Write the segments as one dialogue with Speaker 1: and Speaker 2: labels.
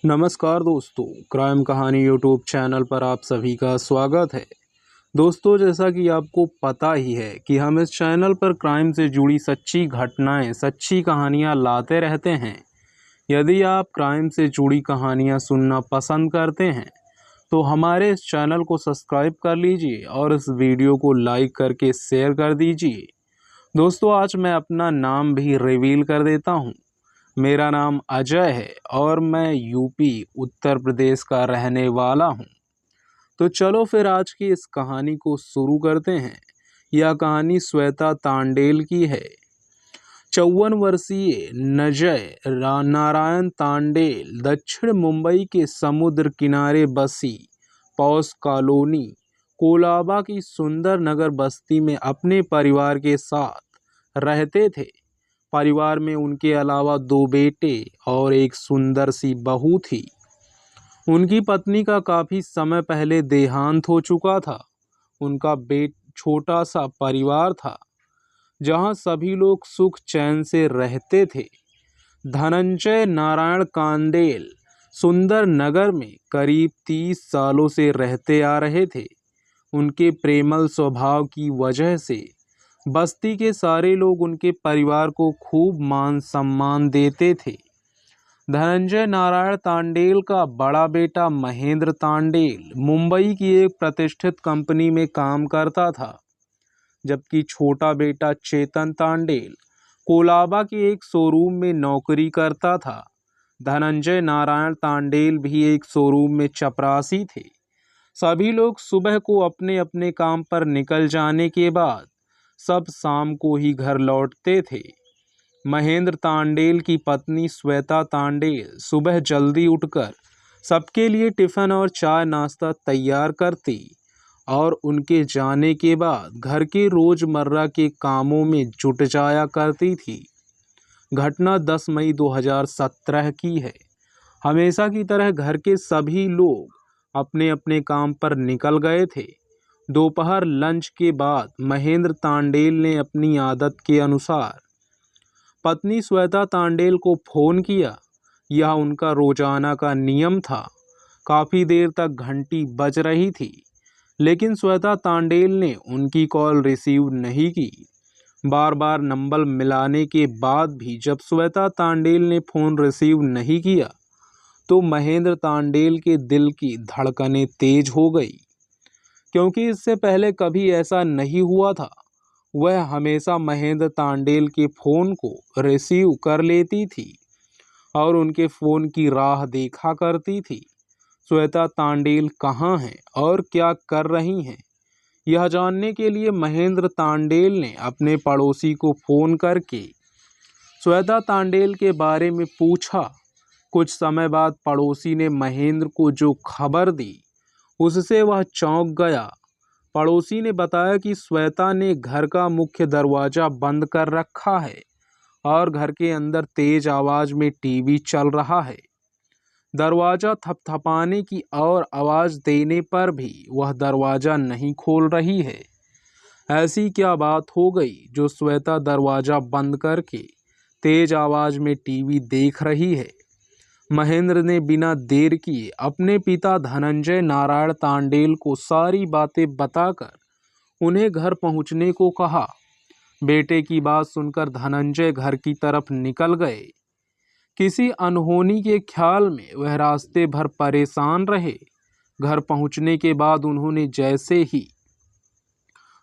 Speaker 1: नमस्कार दोस्तों, क्राइम कहानी यूट्यूब चैनल पर आप सभी का स्वागत है। दोस्तों, जैसा कि आपको पता ही है कि हम इस चैनल पर क्राइम से जुड़ी सच्ची घटनाएं, सच्ची कहानियां लाते रहते हैं। यदि आप क्राइम से जुड़ी कहानियां सुनना पसंद करते हैं तो हमारे इस चैनल को सब्सक्राइब कर लीजिए और इस वीडियो को लाइक करके शेयर कर दीजिए। दोस्तों, आज मैं अपना नाम भी रिवील कर देता हूँ। मेरा नाम अजय है और मैं यूपी उत्तर प्रदेश का रहने वाला हूँ। तो चलो फिर आज की इस कहानी को शुरू करते हैं। यह कहानी श्वेता तांडेल की है। 54 वर्षीय नारायण तांडेल दक्षिण मुंबई के समुद्र किनारे बसी पॉश कॉलोनी कोलाबा की सुंदर नगर बस्ती में अपने परिवार के साथ रहते थे। परिवार में उनके अलावा 2 बेटे और एक सुंदर सी बहू थी। उनकी पत्नी का काफी समय पहले देहांत हो चुका था। उनका छोटा सा परिवार था जहां सभी लोग सुख चैन से रहते थे। धनंजय नारायण कांडेल सुंदर नगर में करीब 30 सालों से रहते आ रहे थे। उनके प्रेमल स्वभाव की वजह से बस्ती के सारे लोग उनके परिवार को खूब मान सम्मान देते थे। धनंजय नारायण तांडेल का बड़ा बेटा महेंद्र तांडेल मुंबई की एक प्रतिष्ठित कंपनी में काम करता था, जबकि छोटा बेटा चेतन तांडेल कोलाबा के एक शोरूम में नौकरी करता था। धनंजय नारायण तांडेल भी एक शोरूम में चपरासी थे। सभी लोग सुबह को अपने अपने काम पर निकल जाने के बाद सब शाम को ही घर लौटते थे। महेंद्र तांडेल की पत्नी श्वेता तांडेल सुबह जल्दी उठकर सबके लिए टिफिन और चाय नाश्ता तैयार करती और उनके जाने के बाद घर के रोजमर्रा के कामों में जुट जाया करती थी। घटना 10 मई 2017 की है। हमेशा की तरह घर के सभी लोग अपने अपने काम पर निकल गए थे। दोपहर लंच के बाद महेंद्र तांडेल ने अपनी आदत के अनुसार पत्नी श्वेता तांडेल को फोन किया। यह उनका रोजाना का नियम था। काफी देर तक घंटी बज रही थी, लेकिन श्वेता तांडेल ने उनकी कॉल रिसीव नहीं की। बार बार नंबर मिलाने के बाद भी जब श्वेता तांडेल ने फोन रिसीव नहीं किया तो महेंद्र तांडेल के दिल की धड़कनें तेज हो गई, क्योंकि इससे पहले कभी ऐसा नहीं हुआ था। वह हमेशा महेंद्र तांडेल के फोन को रिसीव कर लेती थी और उनके फोन की राह देखा करती थी। श्वेता तांडेल कहाँ हैं और क्या कर रही हैं, यह जानने के लिए महेंद्र तांडेल ने अपने पड़ोसी को फोन करके श्वेता तांडेल के बारे में पूछा। कुछ समय बाद पड़ोसी ने महेंद्र को जो खबर दी उससे वह चौंक गया। पड़ोसी ने बताया कि श्वेता ने घर का मुख्य दरवाजा बंद कर रखा है और घर के अंदर तेज आवाज में टीवी चल रहा है। दरवाजा थपथपाने की और आवाज देने पर भी वह दरवाजा नहीं खोल रही है। ऐसी क्या बात हो गई जो श्वेता दरवाजा बंद करके तेज आवाज में टीवी देख रही है। महेंद्र ने बिना देर किए अपने पिता धनंजय नारायण तांडेल को सारी बातें बताकर उन्हें घर पहुंचने को कहा। बेटे की बात सुनकर धनंजय घर की तरफ निकल गए। किसी अनहोनी के ख्याल में वह रास्ते भर परेशान रहे। घर पहुंचने के बाद उन्होंने जैसे ही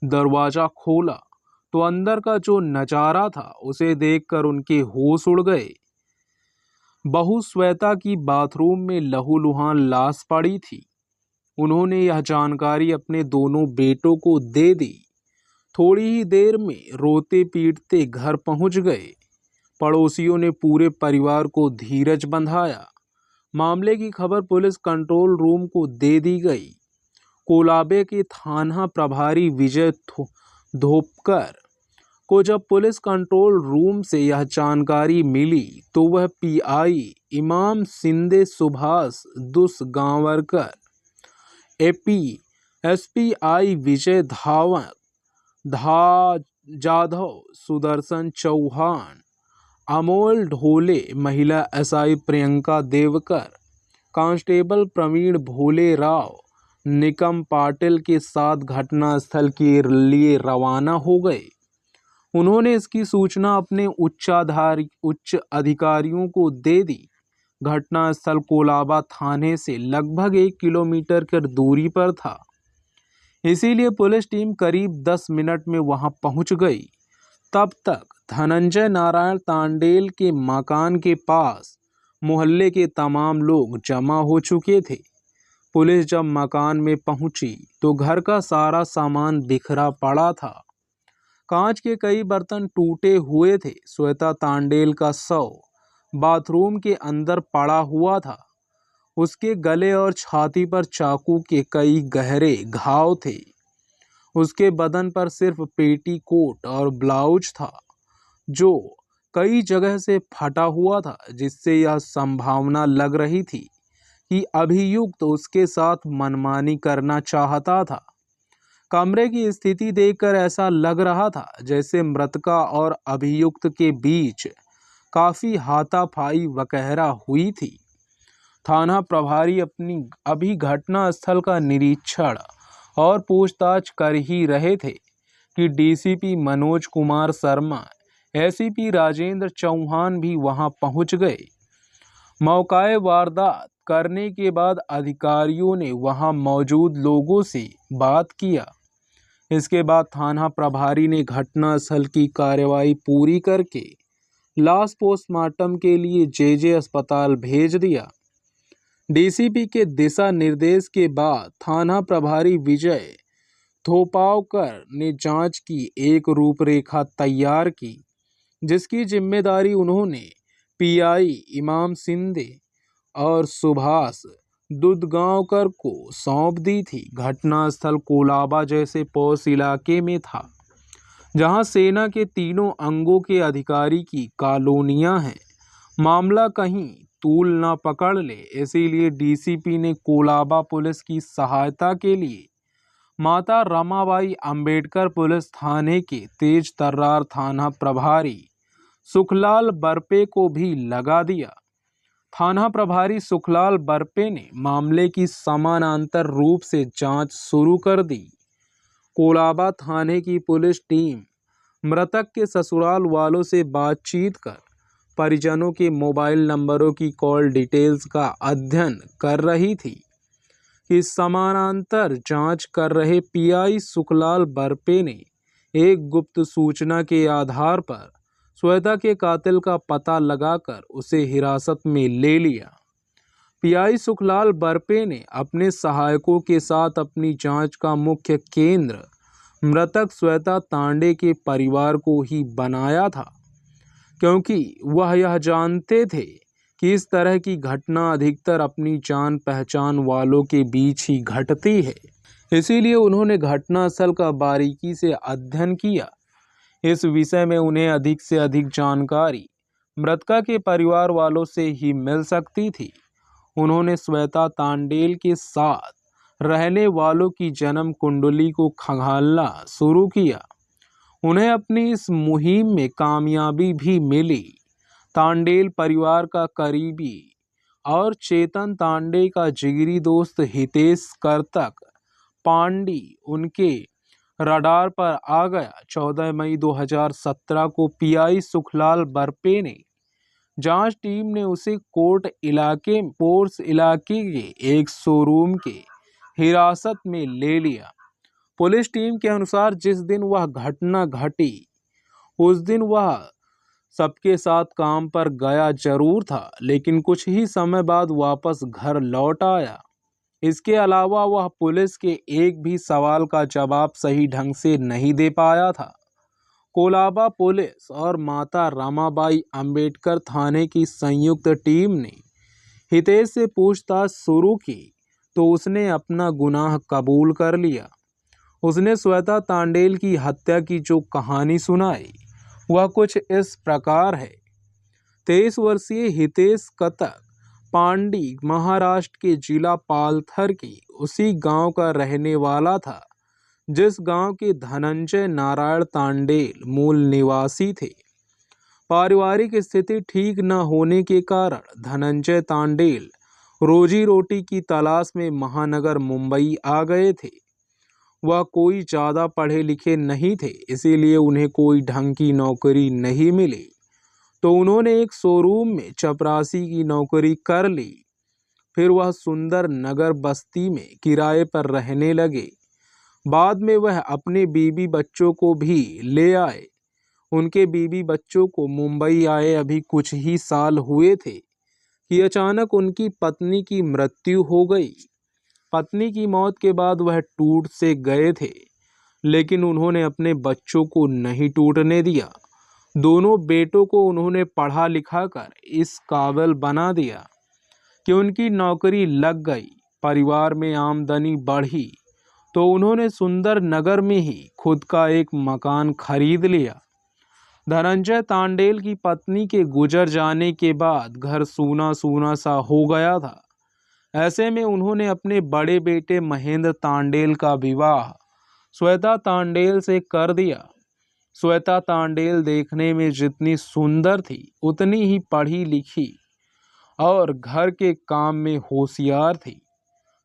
Speaker 1: दरवाजा खोला तो अंदर का जो नजारा था उसे देखकर उनके होश उड़ गए। बहू श्वेता की बाथरूम में लहूलुहान लाश पड़ी थी। उन्होंने यह जानकारी अपने दोनों बेटों को दे दी। थोड़ी ही देर में रोते पीटते घर पहुंच गए। पड़ोसियों ने पूरे परिवार को धीरज बंधाया। मामले की खबर पुलिस कंट्रोल रूम को दे दी गई। कोलाबे के थाना प्रभारी विजय धोपकर को जब पुलिस कंट्रोल रूम से यह जानकारी मिली तो वह पीआई इमाम शिंदे, सुभाष दुसगांवकर, एपी एसपीआई विजय जाधव, सुदर्शन चौहान, अमोल ढोले, महिला एसआई प्रियंका देवकर, कांस्टेबल प्रवीण भोले राव निकम पाटिल के साथ घटनास्थल के लिए रवाना हो गए। उन्होंने इसकी सूचना अपने उच्च अधिकारियों को दे दी। घटनास्थल कोलाबा थाने से लगभग 1 किलोमीटर की दूरी पर था, इसीलिए पुलिस टीम करीब 10 मिनट में वहां पहुंच गई। तब तक धनंजय नारायण तांडेल के मकान के पास मोहल्ले के तमाम लोग जमा हो चुके थे। पुलिस जब मकान में पहुंची तो घर का सारा सामान बिखरा पड़ा था। कांच के कई बर्तन टूटे हुए थे। श्वेता तांडेल का शव बाथरूम के अंदर पड़ा हुआ था। उसके गले और छाती पर चाकू के कई गहरे घाव थे। उसके बदन पर सिर्फ पेटीकोट और ब्लाउज था, जो कई जगह से फटा हुआ था, जिससे यह संभावना लग रही थी कि अभियुक्त उसके साथ मनमानी करना चाहता था। कमरे की स्थिति देखकर ऐसा लग रहा था जैसे मृतका और अभियुक्त के बीच काफी हाथापाई वगैरह हुई थी। थाना प्रभारी अभी घटना स्थल का निरीक्षण और पूछताछ कर ही रहे थे कि डीसीपी मनोज कुमार शर्मा, एसीपी राजेंद्र चौहान भी वहां पहुंच गए। मौकाए वारदात करने के बाद अधिकारियों ने वहां मौजूद लोगों से बात किया। इसके बाद थाना प्रभारी ने घटनास्थल की कार्रवाई पूरी करके लाश पोस्टमार्टम के लिए जेजे अस्पताल भेज दिया। डीसीपी के दिशा निर्देश के बाद थाना प्रभारी विजय थोपावकर ने जांच की एक रूपरेखा तैयार की, जिसकी जिम्मेदारी उन्होंने पीआई इमाम सिंधे और सुभाष दुधगांवकर को सौंप दी थी। घटनास्थल कोलाबा जैसे पॉश इलाके में था, जहां सेना के तीनों अंगों के अधिकारी की कॉलोनियां हैं। मामला कहीं तूल न पकड़ ले, इसीलिए डीसीपी ने कोलाबा पुलिस की सहायता के लिए माता रमाबाई अंबेडकर पुलिस थाने के तेज तर्रार थाना प्रभारी सुखलाल बरपे को भी लगा दिया। थाना प्रभारी सुखलाल बरपे ने मामले की समानांतर रूप से जांच शुरू कर दी। कोलाबा थाने की पुलिस टीम मृतक के ससुराल वालों से बातचीत कर परिजनों के मोबाइल नंबरों की कॉल डिटेल्स का अध्ययन कर रही थी। इस समानांतर जांच कर रहे पीआई सुखलाल बरपे ने एक गुप्त सूचना के आधार पर श्वेता के कातिल का पता लगाकर उसे हिरासत में ले लिया। पीआई सुखलाल बरपे ने अपने सहायकों के साथ अपनी जांच का मुख्य केंद्र मृतक श्वेता तांडे के परिवार को ही बनाया था, क्योंकि वह यह जानते थे कि इस तरह की घटना अधिकतर अपनी जान पहचान वालों के बीच ही घटती है। इसीलिए उन्होंने घटनास्थल का बारीकी से अध्ययन किया। इस विषय में उन्हें अधिक से अधिक जानकारी मृतका के परिवार वालों से ही मिल सकती थी। उन्होंने श्वेता तांडेल के साथ रहने वालों की जन्म कुंडली को खंगालना शुरू किया। उन्हें अपनी इस मुहिम में कामयाबी भी मिली। तांडेल परिवार का करीबी और चेतन तांडे का जिगरी दोस्त हितेश कर्तक पांडी उनके रडार पर आ गया। 14 मई 2017 को पीआई सुखलाल बरपे ने जांच टीम ने उसे पोर्स इलाके के एक शोरूम के हिरासत में ले लिया। पुलिस टीम के अनुसार जिस दिन वह घटना घटी उस दिन वह सबके साथ काम पर गया जरूर था, लेकिन कुछ ही समय बाद वापस घर लौट आया। इसके अलावा वह पुलिस के एक भी सवाल का जवाब सही ढंग से नहीं दे पाया था। कोलाबा पुलिस और माता रमाबाई अंबेडकर थाने की संयुक्त टीम ने हितेश से पूछताछ शुरू की तो उसने अपना गुनाह कबूल कर लिया। उसने श्वेता तांडेल की हत्या की जो कहानी सुनाई वह कुछ इस प्रकार है। 23 वर्षीय हितेश कतक पांडी महाराष्ट्र के जिला पालथर के उसी गांव का रहने वाला था जिस गांव के धनंजय नारायण तांडेल मूल निवासी थे। पारिवारिक स्थिति ठीक न होने के कारण धनंजय तांडेल रोजी रोटी की तलाश में महानगर मुंबई आ गए थे। वह कोई ज़्यादा पढ़े लिखे नहीं थे, इसीलिए उन्हें कोई ढंग की नौकरी नहीं मिली, तो उन्होंने एक शोरूम में चपरासी की नौकरी कर ली। फिर वह सुंदर नगर बस्ती में किराए पर रहने लगे। बाद में वह अपने बीवी बच्चों को भी ले आए। उनके बीवी बच्चों को मुंबई आए अभी कुछ ही साल हुए थे कि अचानक उनकी पत्नी की मृत्यु हो गई। पत्नी की मौत के बाद वह टूट से गए थे, लेकिन उन्होंने अपने बच्चों को नहीं टूटने दिया। दोनों बेटों को उन्होंने पढ़ा लिखा कर इस काबिल बना दिया कि उनकी नौकरी लग गई। परिवार में आमदनी बढ़ी तो उन्होंने सुंदर नगर में ही खुद का एक मकान खरीद लिया। धनंजय तांडेल की पत्नी के गुजर जाने के बाद घर सूना सूना सा हो गया था। ऐसे में उन्होंने अपने बड़े बेटे महेंद्र तांडेल का विवाह श्वेता तांडेल से कर दिया। श्वेता तांडेल देखने में जितनी सुंदर थी, उतनी ही पढ़ी लिखी और घर के काम में होशियार थी।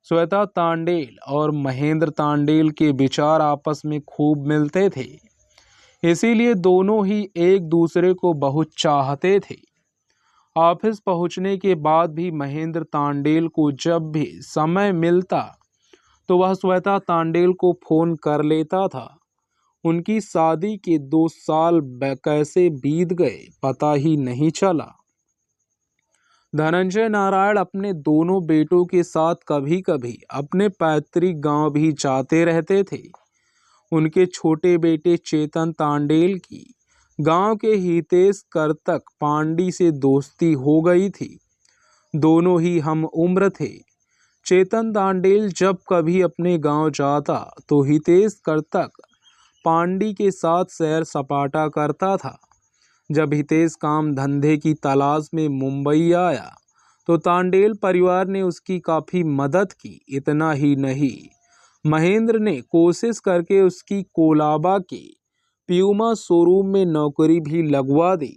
Speaker 1: श्वेता तांडेल और महेंद्र तांडेल के विचार आपस में खूब मिलते थे, इसीलिए दोनों ही एक दूसरे को बहुत चाहते थे। ऑफिस पहुंचने के बाद भी महेंद्र तांडेल को जब भी समय मिलता तो वह श्वेता तांडेल को फोन कर लेता था। उनकी शादी के 2 साल कैसे बीत गए पता ही नहीं चला। धनंजय नारायण अपने दोनों बेटों के साथ कभी कभी अपने पैतृक गांव भी जाते रहते थे। उनके छोटे बेटे चेतन तांडेल की गांव के हितेश कर्तक पांडी से दोस्ती हो गई थी। दोनों ही हम उम्र थे। चेतन तांडेल जब कभी अपने गांव जाता तो हितेश कर्तक पांडी के साथ सैर सपाटा करता था। जब हितेश काम धंधे की तलाश में मुंबई आया तो तांडेल परिवार ने उसकी काफ़ी मदद की। इतना ही नहीं, महेंद्र ने कोशिश करके उसकी कोलाबा के प्यूमा शोरूम में नौकरी भी लगवा दी।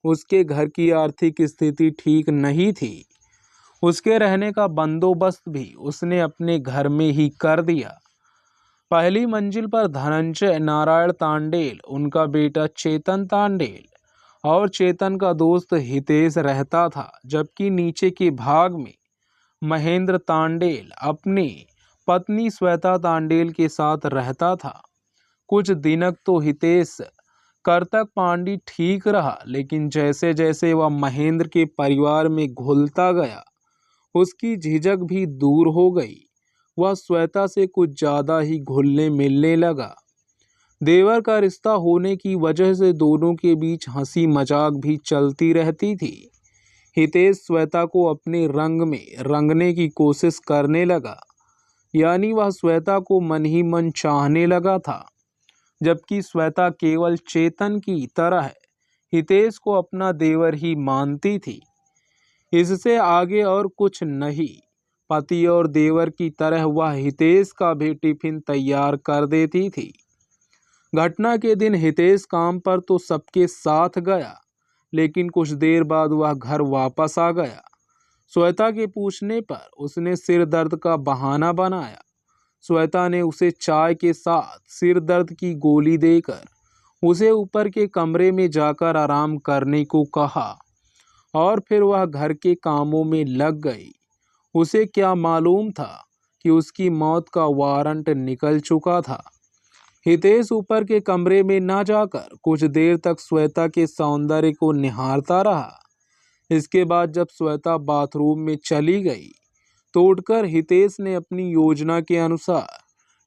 Speaker 1: उसके घर की आर्थिक स्थिति ठीक नहीं थी। उसके रहने का बंदोबस्त भी उसने अपने घर में ही कर दिया। पहली मंजिल पर धनंजय नारायण तांडेल, उनका बेटा चेतन तांडेल और चेतन का दोस्त हितेश रहता था, जबकि नीचे के भाग में महेंद्र तांडेल अपनी पत्नी श्वेता तांडेल के साथ रहता था। कुछ दिनक तो हितेश कर्तक पांडी ठीक रहा, लेकिन जैसे जैसे वह महेंद्र के परिवार में घुलता गया, उसकी झिझक भी दूर हो गई। वह श्वेता से कुछ ज़्यादा ही घुलने मिलने लगा। देवर का रिश्ता होने की वजह से दोनों के बीच हंसी मजाक भी चलती रहती थी। हितेश श्वेता को अपने रंग में रंगने की कोशिश करने लगा, यानी वह श्वेता को मन ही मन चाहने लगा था, जबकि श्वेता केवल चेतन की तरह हितेश को अपना देवर ही मानती थी। इससे आगे और कुछ नहीं। पति और देवर की तरह वह हितेश का भी टिफिन तैयार कर देती थी। घटना के दिन हितेश काम पर तो सबके साथ गया, लेकिन कुछ देर बाद वह घर वापस आ गया। श्वेता के पूछने पर उसने सिर दर्द का बहाना बनाया। श्वेता ने उसे चाय के साथ सिर दर्द की गोली देकर उसे ऊपर के कमरे में जाकर आराम करने को कहा और फिर वह घर के कामों में लग गई। उसे क्या मालूम था कि उसकी मौत का वारंट निकल चुका था। हितेश ऊपर के कमरे में न जाकर कुछ देर तक श्वेता के सौंदर्य को निहारता रहा। इसके बाद जब श्वेता बाथरूम में चली गई तो उठकर हितेश ने अपनी योजना के अनुसार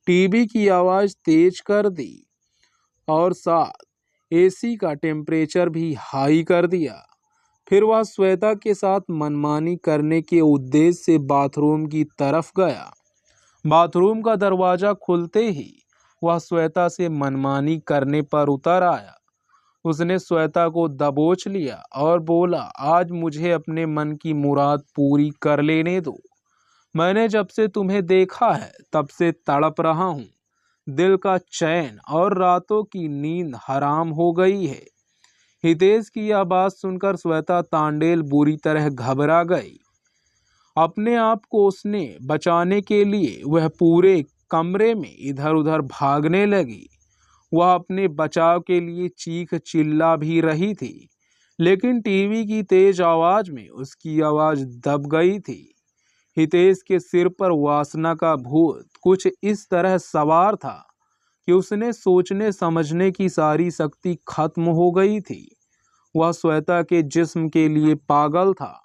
Speaker 1: टीवी की आवाज़ तेज कर दी और साथ एसी का टेम्परेचर भी हाई कर दिया। फिर वह श्वेता के साथ मनमानी करने के उद्देश्य से बाथरूम की तरफ गया। बाथरूम का दरवाज़ा खुलते ही वह श्वेता से मनमानी करने पर उतर आया। उसने श्वेता को दबोच लिया और बोला, आज मुझे अपने मन की मुराद पूरी कर लेने दो। मैंने जब से तुम्हें देखा है तब से तड़प रहा हूँ। दिल का चैन और रातों की नींद हराम हो गई है। हितेश की यह बात सुनकर श्वेता तांडेल बुरी तरह घबरा गई अपने आप को उसने बचाने के लिए वह पूरे कमरे में इधर उधर भागने लगी। वह अपने बचाव के लिए चीख चिल्ला भी रही थी, लेकिन टीवी की तेज आवाज में उसकी आवाज दब गई थी। हितेश के सिर पर वासना का भूत कुछ इस तरह सवार था कि उसने सोचने समझने की सारी शक्ति खत्म हो गई थी। वह श्वेता के जिस्म के लिए पागल था।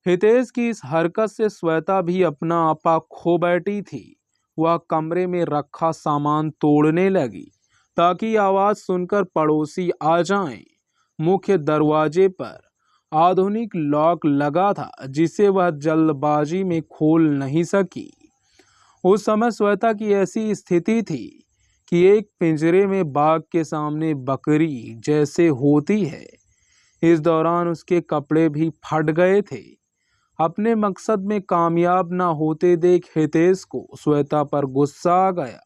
Speaker 1: हितेश की इस हरकत से श्वेता भी अपना आपा खो बैठी थी। वह कमरे में रखा सामान तोड़ने लगी ताकि आवाज सुनकर पड़ोसी आ जाएं। मुख्य दरवाजे पर आधुनिक लॉक लगा था जिसे वह जल्दबाजी में खोल नहीं सकी। उस समय श्वेता की ऐसी स्थिति थी कि एक पिंजरे में बाघ के सामने बकरी जैसे होती है। इस दौरान उसके कपड़े भी फट गए थे। अपने मकसद में कामयाब न होते देख हितेश को श्वेता पर गुस्सा आ गया।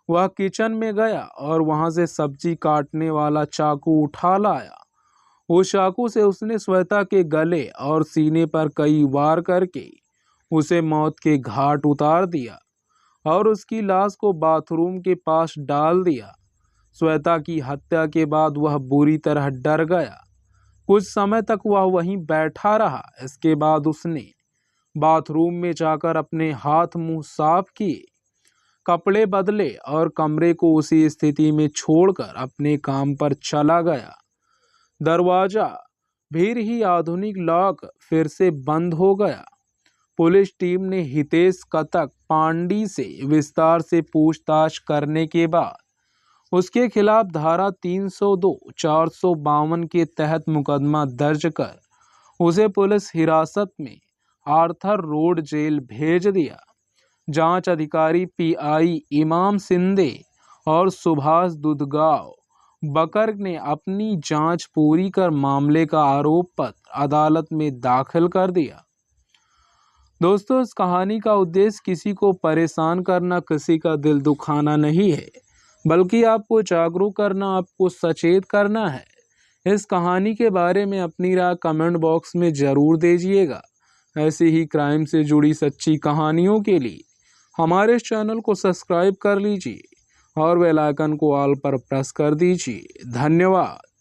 Speaker 1: वह किचन में गया और वहां से सब्जी काटने वाला चाकू उठा लाया। उस चाकू से उसने श्वेता के गले और सीने पर कई वार करके उसे मौत के घाट उतार दिया और उसकी लाश को बाथरूम के पास डाल दिया। श्वेता की हत्या के बाद वह बुरी तरह डर गया। कुछ समय तक वह वहीं बैठा रहा। इसके बाद उसने बाथरूम में जाकर अपने हाथ मुंह साफ किए, कपड़े बदले और कमरे को उसी स्थिति में छोड़कर अपने काम पर चला गया। दरवाजा भीड़ ही आधुनिक लॉक फिर से बंद हो गया। पुलिस टीम ने हितेश कतक पांडी से विस्तार से पूछताछ करने के बाद उसके खिलाफ धारा 302, 452 के तहत मुकदमा दर्ज कर उसे पुलिस हिरासत में आर्थर रोड जेल भेज दिया। जांच अधिकारी पीआई इमाम सिंधे और सुभाष दुधगांव बकर ने अपनी जांच पूरी कर मामले का आरोप पत्र अदालत में दाखिल कर दिया। दोस्तों, इस कहानी का उद्देश्य किसी को परेशान करना, किसी का दिल दुखाना नहीं है, बल्कि आपको जागरूक करना, आपको सचेत करना है। इस कहानी के बारे में अपनी राय कमेंट बॉक्स में ज़रूर दीजिएगा। ऐसी ही क्राइम से जुड़ी सच्ची कहानियों के लिए हमारे इस चैनल को सब्सक्राइब कर लीजिए और बेल आइकन को ऑल पर प्रेस कर दीजिए। धन्यवाद।